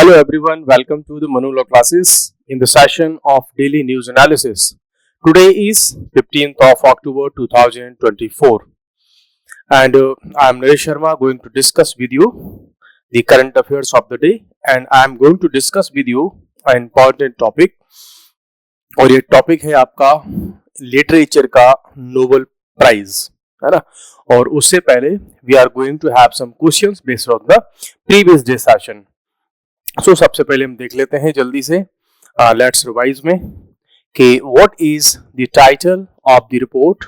Hello everyone, welcome to the Manu Law classes in the session of daily news analysis. Today is 15th of October 2024 and I am Naresh Sharma going to discuss with you the current affairs of the day and I am going to discuss with you an important topic और ये topic है आपका literature का Nobel prize, है ना। और उससे पहले we are going to have some questions based on the previous day session. So सबसे पहले हम देख लेते हैं जल्दी से लेट्स रिवाइज में कि what is the title of the report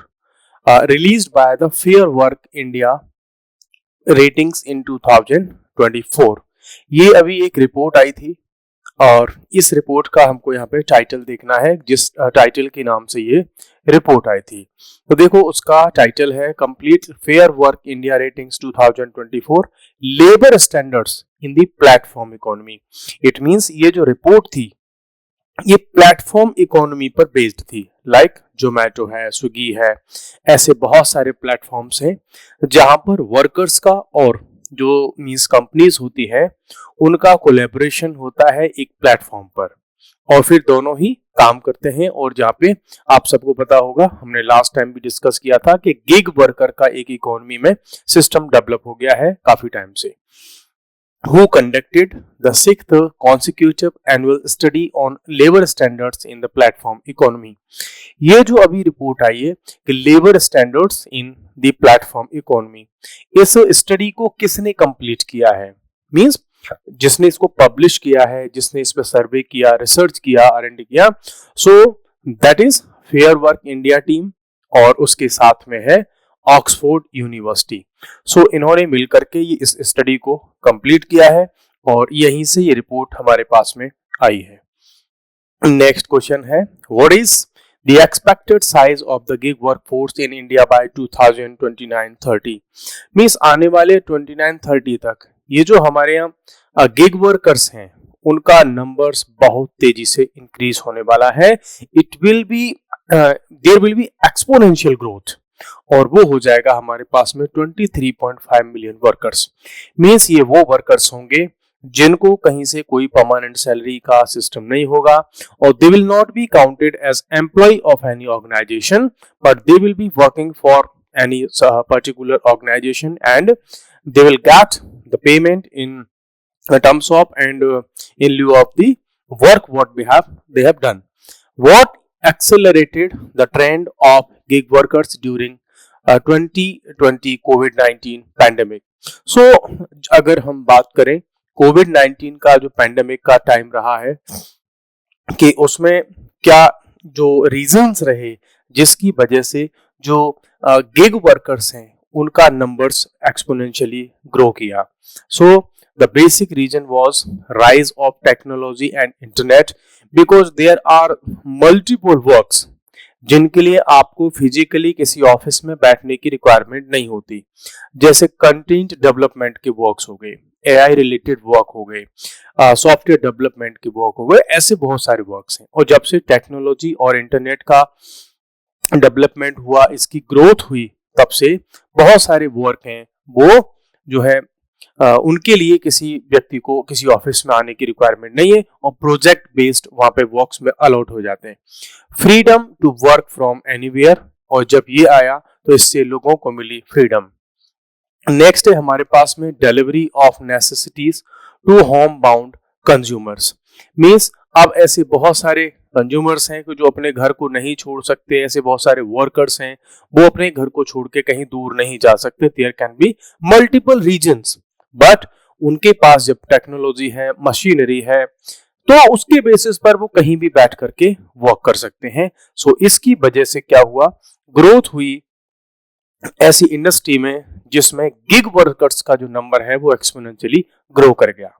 released by the fair work India ratings in 2024। ये अभी एक रिपोर्ट आई थी और इस रिपोर्ट का हमको यहाँ पे टाइटल देखना है, जिस टाइटल के नाम से ये रिपोर्ट आई थी। तो देखो उसका टाइटल है complete fair work India ratings 2024 labour standards in the platform economy. It means ये जो रिपोर्ट थी ये प्लेटफॉर्म इकोनॉमी पर बेस्ड थी, लाइक जोमेटो है, स्विगी है, ऐसे बहुत सारे प्लेटफॉर्म्स हैं जहां पर वर्कर्स का और जो मींस कंपनीज होती है उनका कोलैबोरेशन होता है एक प्लेटफॉर्म पर और फिर दोनों ही काम करते हैं। और जहाँ पे आप सबको पता होगा, हमने लास्ट टाइम भी डिस्कस किया था कि गिग वर्कर का एक इकोनॉमी में सिस्टम डेवलप हो गया है काफी टाइम से। Who conducted the 6th consecutive annual study on labor standards in the platform economy। ये जो अभी रिपोर्ट आई है कि labour standards in the platform economy, इस स्टडी को किसने कंप्लीट किया है, मींस जिसने इसको पब्लिश किया है, जिसने इस पर सर्वे किया, रिसर्च किया, R&D किया, so that is fair work India team और उसके साथ में है ऑक्सफोर्ड यूनिवर्सिटी। सो इन्होंने मिलकर के ये इस स्टडी को कंप्लीट किया है और यहीं से ये रिपोर्ट हमारे पास में आई है। नेक्स्ट क्वेश्चन है what is the expected size of the gig workforce in India by 2029-30। Means आने वाले 29-30 तक ये जो हमारे यहाँ गिग वर्कर्स हैं उनका नंबर्स बहुत तेजी से इंक्रीज होने वाला है। It will be there will be exponential growth और वो हो जाएगा हमारे पास में 23.5 मिलियन वर्कर्स। मींस ये वो वर्कर्स होंगे जिनको कहीं से कोई परमानेंट सैलरी का सिस्टम नहीं होगा और they will not be counted as employ of any organisation but they will be working for any particular organisation and they will get the payment in terms of and in lieu of the work what they have done। What accelerated the trend of gig workers during 2020 COVID-19 pandemic. So अगर हम बात करें कोविड-19 का जो pandemic का time रहा है कि उसमें क्या जो रीजंस रहे जिसकी वजह से जो गिग वर्कर्स हैं उनका नंबर्स एक्सपोनेंशियली ग्रो किया। सो the basic reason was rise of technology and internet because there are multiple works जिनके लिए आपको फिजिकली किसी ऑफिस में बैठने की रिक्वायरमेंट नहीं होती, जैसे कंटेंट डेवलपमेंट के वर्क्स हो गए, AI रिलेटेड वर्क हो गए, सॉफ्टवेयर डेवलपमेंट के वर्क हो गए, ऐसे बहुत सारे वर्क्स हैं। और जब से टेक्नोलॉजी और इंटरनेट का डेवलपमेंट हुआ, इसकी ग्रोथ हुई, तब से बहुत सारे वर्क हैं वो जो है उनके लिए किसी व्यक्ति को किसी ऑफिस में आने की रिक्वायरमेंट नहीं है और प्रोजेक्ट बेस्ड वहां पे वर्क्स में अलॉट हो जाते हैं। Freedom to work from anywhere, और जब ये आया तो इससे लोगों को मिली फ्रीडम। नेक्स्ट है हमारे पास में delivery of necessities to home bound consumers. Means अब ऐसे बहुत सारे कंज्यूमर्स हैं जो अपने घर को नहीं छोड़ सकते, ऐसे बहुत सारे वर्कर्स हैं वो अपने घर को छोड़ के कहीं दूर नहीं जा सकते। There can be multiple reasons, but उनके पास जब टेक्नोलॉजी है, मशीनरी है, तो उसके बेसिस पर वो कहीं भी बैठ करके वर्क कर सकते हैं। सो इसकी वजह से क्या हुआ, ग्रोथ हुई ऐसी इंडस्ट्री में जिसमें गिग वर्कर्स का जो नंबर है वो एक्सपोनेंशियली ग्रो कर गया।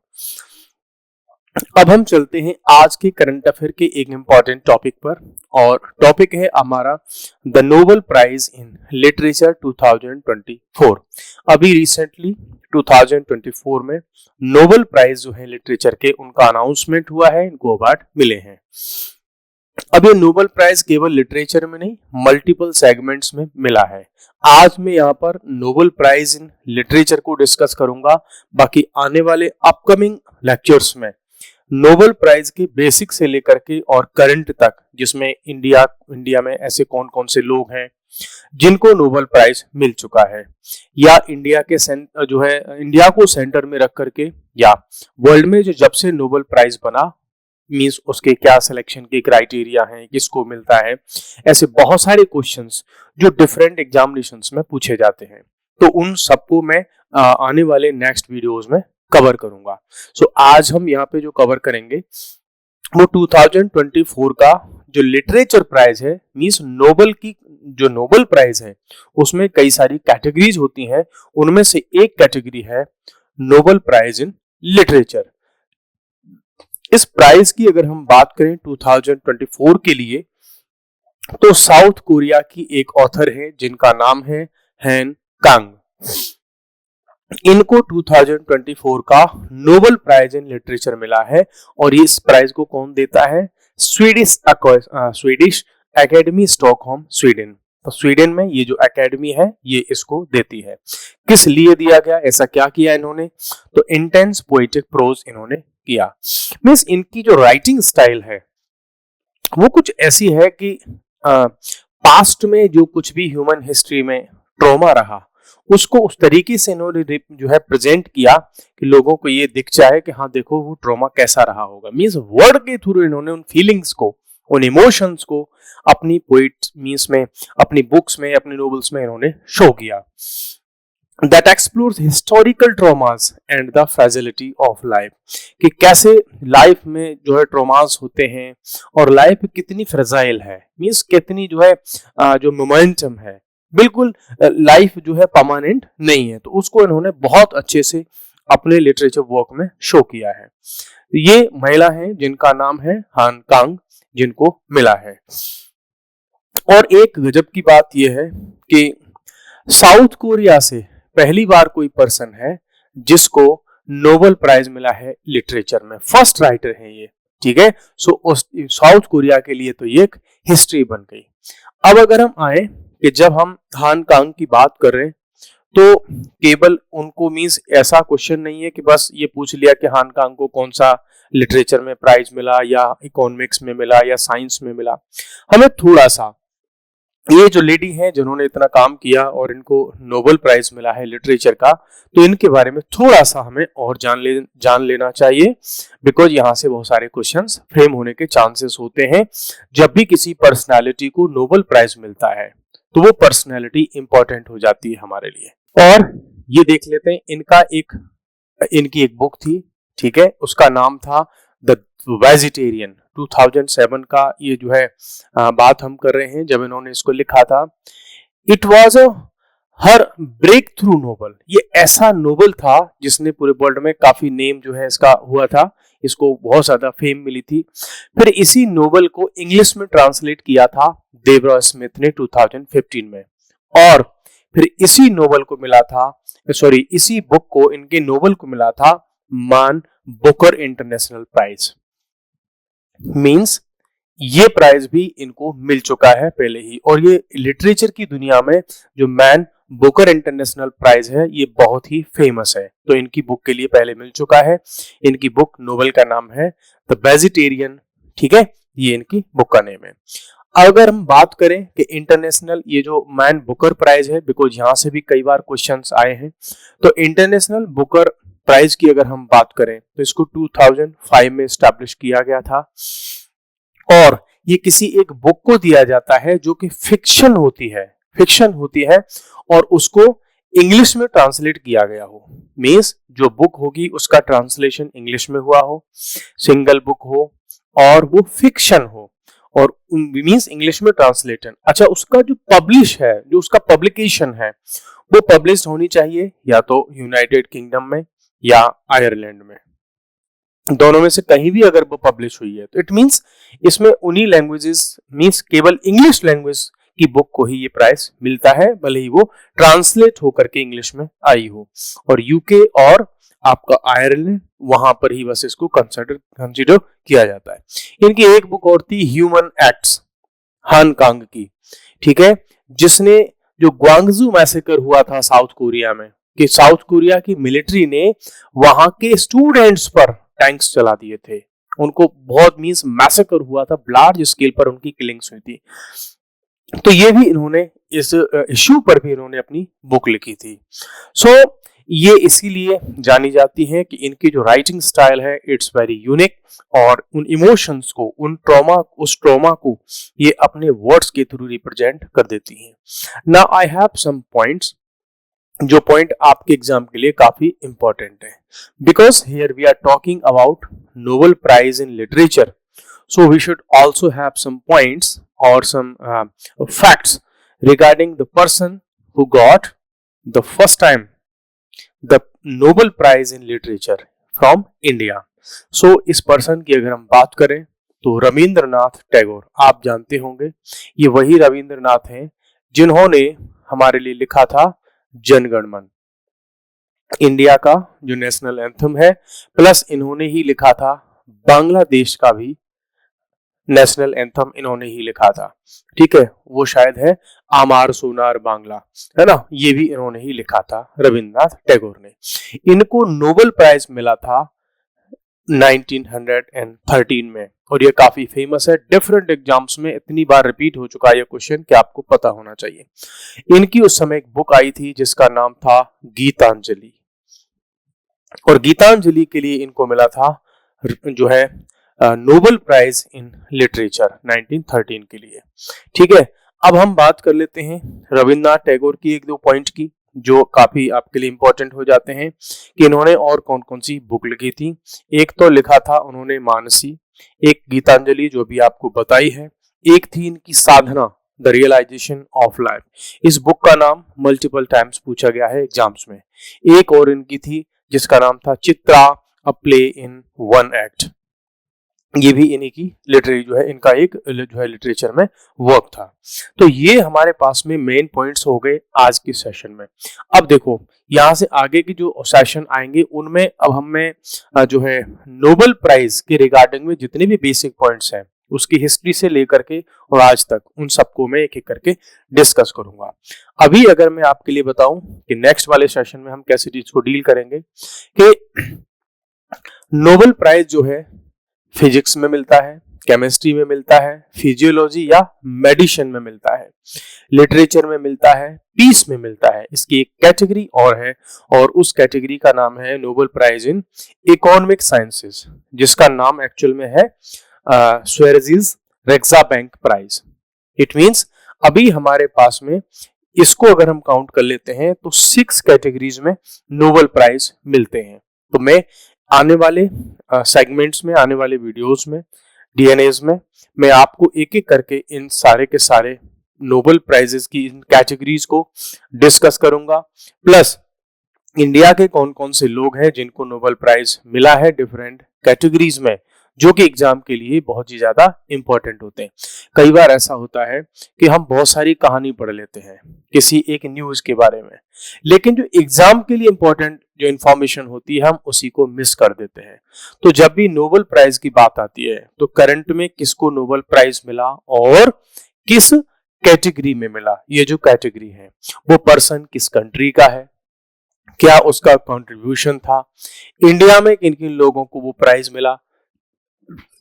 अब हम चलते हैं आज के करंट अफेयर के एक इंपॉर्टेंट टॉपिक पर, और टॉपिक है हमारा the Nobel prize in literature 2024। अभी रिसेंटली 2024 में नोबेल प्राइज जो है लिटरेचर के उनका अनाउंसमेंट हुआ है, इनको अवार्ड मिले हैं। अब ये नोबेल प्राइज केवल लिटरेचर में नहीं, मल्टीपल सेगमेंट्स में मिला है। आज मैं यहाँ पर नोबेल प्राइज इन लिटरेचर को डिस्कस करूंगा, बाकी आने वाले अपकमिंग लेक्चर्स में नोबेल प्राइज के बेसिक से लेकर के और करंट तक, जिसमें इंडिया में ऐसे कौन कौन से लोग हैं जिनको नोबेल प्राइज मिल चुका है, या इंडिया के जो है इंडिया को सेंटर में रख करके, या वर्ल्ड में जो जब से नोबेल प्राइज बना मींस उसके क्या सिलेक्शन के क्राइटेरिया हैं, किसको मिलता है। ऐसे बहुत सारे क्वेश्चंस जो डिफरेंट एग्जामिनेशंस में पूछे जाते हैं, तो उन सबको मैं आने वाले नेक्स्ट वीडियोस में कवर करूंगा। सो आज हम यहाँ पे जो कवर करेंगे वो 2024 का जो लिटरेचर प्राइज है, मींस नोबेल की जो नोबेल प्राइज है उसमें कई सारी कैटेगरीज होती हैं, उनमें से एक कैटेगरी है नोबेल प्राइज इन लिटरेचर। इस प्राइज की अगर हम बात करें 2024 के लिए, तो साउथ कोरिया की एक ऑथर है जिनका नाम है हैन कांग। इनको 2024 का नोबेल प्राइज इन लिटरेचर मिला है, और इस प्राइज को कौन देता है? Swedish academy Stockholm, Sweden. तो स्वीडन में ये जो एकेडमी है ये इसको देती है। किस लिए दिया गया, ऐसा क्या किया इन्होंने? तो इंटेंस पोएटिक प्रोज इन्होंने किया। मींस इनकी जो राइटिंग स्टाइल है वो कुछ ऐसी है कि पास्ट में जो कुछ भी ह्यूमन हिस्ट्री में ट्रॉमा रहा उसको उस तरीके से इन्होंने जो है प्रेजेंट किया कि लोगों को ये दिख जाए कि हाँ देखो वो ट्रॉमा कैसा रहा होगा। मींस वर्ड के थ्रू इन्होंने उन फीलिंग्स को, उन इमोशंस को अपनी पोइट्स मींस में, अपनी बुक्स में, अपने नोवेल्स में इन्होंने शो किया। That explores historical traumas and the fragility of life, कि कैसे लाइफ में जो है ट्रॉमास होते हैं और लाइफ कितनी फ्रेजाइल है, मींस कितनी जो है जो मोमेंटम है, बिल्कुल लाइफ जो है परमानेंट नहीं है। तो उसको इन्होंने बहुत अच्छे से अपने लिटरेचर वर्क में शो किया है। ये महिला है जिनका नाम है हान कांग, जिनको मिला है। और एक गजब की बात यह है कि साउथ कोरिया से पहली बार कोई पर्सन है जिसको नोबेल प्राइज मिला है लिटरेचर में, फर्स्ट राइटर है ये, ठीक है। सो साउथ कोरिया के लिए तो ये एक हिस्ट्री बन गई। अब अगर हम आए कि जब हम हान कांग की बात कर रहे हैं तो केवल उनको मींस ऐसा क्वेश्चन नहीं है कि बस ये पूछ लिया कि हान कांग को कौन सा लिटरेचर में प्राइज मिला, या इकोनॉमिक्स में मिला, या साइंस में मिला। हमें थोड़ा सा ये जो लेडी हैं जिन्होंने इतना काम किया और इनको नोबेल प्राइज मिला है लिटरेचर का, तो इनके बारे में थोड़ा सा हमें और जान लेना चाहिए, बिकॉज यहाँ से बहुत सारे क्वेश्चंस फ्रेम होने के चांसेस होते हैं। जब भी किसी पर्सनालिटी को नोबेल प्राइज मिलता है तो वो पर्सनालिटी इंपॉर्टेंट हो जाती है हमारे लिए। और ये देख लेते हैं, इनकी एक बुक थी, ठीक है, उसका नाम था द वेजिटेरियन। 2007 का ये जो है बात हम कर रहे हैं जब इन्होंने इसको लिखा था। It was her breakthrough Nobel. ये ऐसा नोबल था जिसने पूरे वर्ल्ड में काफी नेम जो है इसका हुआ था, इसको बहुत ज्यादा फेम मिली थी। फिर इसी नोबल को इंग्लिश में ट्रांसलेट किया था देबरा स्मिथ ने 2015 में, और फिर इसी नोबल को मिला था, सॉरी इसी बुक को, इनके नोबल को मिला था मान बुकर इंटरनेशनल प्राइज। मींस ये प्राइज भी इनको मिल चुका है पहले ही, और ये लिटरेचर की दुनिया में जो मैन बुकर इंटरनेशनल प्राइज है ये बहुत ही फेमस है। तो इनकी बुक के लिए पहले मिल चुका है। इनकी बुक नोवेल का नाम है द वेजिटेरियन, ठीक है, ये इनकी बुक का नेम है। अगर हम बात करें कि इंटरनेशनल ये जो मैन बुकर प्राइज है, बिकॉज यहाँ से भी कई बार क्वेश्चंस आए हैं, तो इंटरनेशनल बुकर प्राइज की अगर हम बात करें तो इसको 2005 में स्टैब्लिश किया गया था, और ये किसी एक बुक को दिया जाता है जो कि फिक्शन होती है और उसको इंग्लिश में ट्रांसलेट किया गया हो। मींस जो बुक होगी उसका ट्रांसलेशन इंग्लिश में हुआ हो, सिंगल बुक हो और वो फिक्शन हो, और मींस इंग्लिश में ट्रांसलेशन। अच्छा, उसका जो पब्लिश है, जो उसका पब्लिकेशन है, वो पब्लिश होनी चाहिए या तो यूनाइटेड किंगडम में या आयरलैंड में, दोनों में से कहीं भी अगर वो पब्लिश हुई है तो इट मींस इसमें उन्हीं लैंग्वेजेस, मींस केवल इंग्लिश लैंग्वेज की बुक को ही ये प्राइज मिलता है, भले ही वो ट्रांसलेट होकर के इंग्लिश में आई हो। और यूके और आपका आयरलैंड, वहां पर ही बस इसको कंसिडर किया जाता है। इनकी एक बुक और थी ह्यूमन एक्ट्स, हान कांग की, ठीक है, जिसने जो ग्वांगजू मैसेकर हुआ था साउथ कोरिया में, कि साउथ कोरिया की मिलिट्री ने वहां के स्टूडेंट्स पर टैंक्स चला दिए थे, उनको बहुत मींस मैसेकर हुआ था, लार्ज स्केल पर उनकी किलिंग्स हुई थी। तो ये भी इन्होंने इस इश्यू पर भी इन्होंने अपनी बुक लिखी थी। सो ये इसीलिए जानी जाती हैं कि इनकी जो राइटिंग स्टाइल है इट्स वेरी यूनिक, और उन इमोशंस को, उस ट्रॉमा को ये अपने वर्ड्स के थ्रू रिप्रेजेंट कर देती हैं। Now I have some points, जो पॉइंट आपके एग्जाम के लिए काफी इंपॉर्टेंट है, because here we are talking about Nobel prize in literature, so we should also have some points or some facts regarding the person who got the first time the Nobel Prize in Literature from India. So इस person की अगर हम बात करें तो रविंद्रनाथ टैगोर, आप जानते होंगे ये वही रविंद्रनाथ हैं जिन्होंने हमारे लिए लिखा था जन गण मन, इंडिया का जो नेशनल एंथम है, प्लस इन्होंने ही लिखा था बांग्लादेश का भी नेशनल एंथम, इन्होंने ही लिखा था। ठीक है, वो शायद है आमार सोनार बांग्ला, है ना, ये भी इन्होंने ही लिखा था रविंद्रनाथ टैगोर ने। इनको नोबेल प्राइज मिला था 1913 में, और ये काफी फेमस है, डिफरेंट एग्जाम्स में इतनी बार रिपीट हो चुका है ये क्वेश्चन कि आपको पता होना चाहिए। इनकी उस समय एक बुक आई थी जिसका नाम था गीतांजलि, और गीतांजलि के लिए इनको मिला था जो है नोबेल प्राइज इन लिटरेचर 1913 के लिए। ठीक है, अब हम बात कर लेते हैं रविंद्रनाथ टैगोर की एक दो पॉइंट की जो काफी आपके लिए इंपॉर्टेंट हो जाते हैं कि इन्होंने और कौन कौन सी बुक लिखी थी। एक तो लिखा था उन्होंने मानसी, एक गीतांजलि जो भी आपको बताई है, एक थी इनकी साधना द रियलाइजेशन ऑफ लाइफ। इस बुक का नाम मल्टीपल टाइम्स पूछा गया है एग्जाम्स में। एक और इनकी थी जिसका नाम था चित्रा अ प्ले इन वन एक्ट, ये भी इन्हीं की लिटरेरी जो है, इनका एक जो है लिटरेचर में वर्क था। तो ये हमारे पास में मेन पॉइंट्स हो गए आज के सेशन में। अब देखो यहाँ से आगे की जो सेशन आएंगे उनमें अब हमें जो है नोबेल प्राइज के रिगार्डिंग में जितने भी बेसिक पॉइंट्स हैं उसकी हिस्ट्री से लेकर के और आज तक उन सबको मैं एक एक करके डिस्कस करूंगा। अभी अगर मैं आपके लिए बताऊं कि नेक्स्ट वाले सेशन में हम कैसे चीज को डील करेंगे कि नोबेल प्राइज जो है फिजिक्स में मिलता है, केमिस्ट्री में मिलता है, फिजियोलॉजी या मेडिसिन में मिलता है, लिटरेचर में मिलता है, पीस में मिलता है। इसकी एक कैटेगरी और है, और उस कैटेगरी का नाम है Nobel prize in economic sciences, जिसका नाम एक्चुअल में है Sveriges Riksbank prize. It means अभी हमारे पास में इसको अगर हम काउंट कर लेते हैं तो 6 कैटेगरीज में नोबेल प्राइज मिलते हैं। तो मैं आने वाले सेगमेंट्स में, आने वाले वीडियोस में, डीएनएस में मैं आपको एक एक करके इन सारे के सारे नोबेल प्राइजेस की इन कैटेगरीज को डिस्कस करूंगा, प्लस इंडिया के कौन कौन से लोग हैं जिनको नोबेल प्राइज मिला है डिफरेंट कैटेगरीज में, जो कि एग्जाम के लिए बहुत ही ज्यादा इंपॉर्टेंट होते हैं। कई बार ऐसा होता है कि हम बहुत सारी कहानी पढ़ लेते हैं किसी एक न्यूज के बारे में, लेकिन जो एग्जाम के लिए इंपॉर्टेंट जो इंफॉर्मेशन होती है हम उसी को मिस कर देते हैं। तो जब भी नोबेल प्राइज की बात आती है तो करंट में किसको नोबेल प्राइज मिला और किस कैटेगरी में मिला, ये जो कैटेगरी है वो पर्सन किस कंट्री का है, क्या उसका कंट्रीब्यूशन था, इंडिया में किन किन लोगों को वो प्राइज मिला,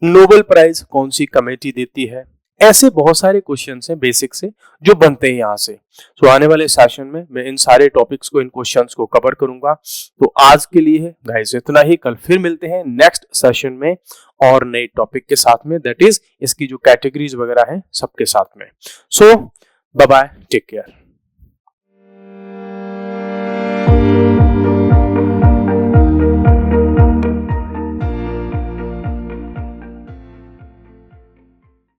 नोबेल प्राइज कौन सी कमेटी देती है, ऐसे बहुत सारे क्वेश्चंस हैं बेसिक से जो बनते हैं यहाँ से। तो आने वाले सेशन में मैं इन सारे टॉपिक्स को, इन क्वेश्चंस को कवर करूंगा। तो आज के लिए है गाइस इतना ही, कल फिर मिलते हैं नेक्स्ट सेशन में और नए टॉपिक के साथ में, दैट इज इसकी जो कैटेगरीज वगैरह हैं सबके साथ में। सो बाय बाय, टेक केयर।